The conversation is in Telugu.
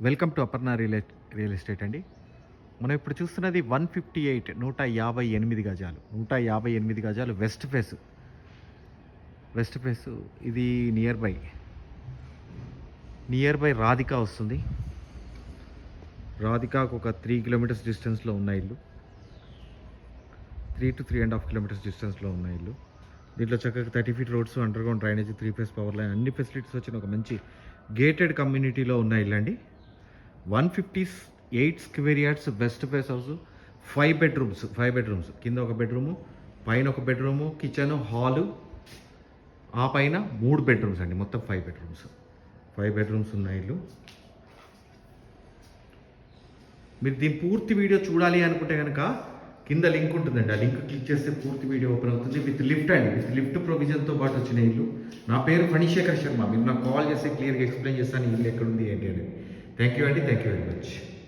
Welcome to Aparna real estate అండి. మనం ఇప్పుడు చూస్తున్నది 158 158 గజాలు 158 గజాలు వెస్ట్ ఫేస్. ఇది నియర్ బై రాధికా వస్తుంది. రాధికాకు ఒక 3 కిలోమీటర్స్ డిస్టెన్స్లో ఉన్న ఇల్లు, 3 to 3.5 కిలోమీటర్స్ డిస్టెన్స్లో ఉన్న ఇల్లు. దీంట్లో చక్కగా 30 feet roads, underground drainage, 3 phase power line, అన్ని ఫెసిలిటీస్ వచ్చిన ఒక మంచి గేటెడ్ కమ్యూనిటీలో ఉన్న ఇల్లు అండి. 158 square yards west face house, 5 bedrooms, కింద ఒక బెడ్రూము, పైన ఒక బెడ్రూము, కిచెన్, హాలు, ఆ పైన 3 బెడ్రూమ్స్ అండి. మొత్తం 5 బెడ్రూమ్స్ ఉన్న ఇల్లు. మీరు దీని పూర్తి వీడియో చూడాలి అనుకుంటే కనుక కింద లింక్ ఉంటుందండి. ఆ లింక్ క్లిక్ చేస్తే పూర్తి వీడియో ఓపెన్ అవుతుంది. విత్ లిఫ్ట్ ప్రొవిజన్తో పాటు వచ్చిన ఇల్లు. నా పేరు ఫణిశేఖర్ శర్మ. మీరు నాకు కాల్ చేస్తే క్లియర్గా ఎక్స్ప్లెయిన్ చేస్తాను ఇల్లు ఎక్కడుంది ఏంటి అనేది. థ్యాంక్ యూ అండి. Thank you very much.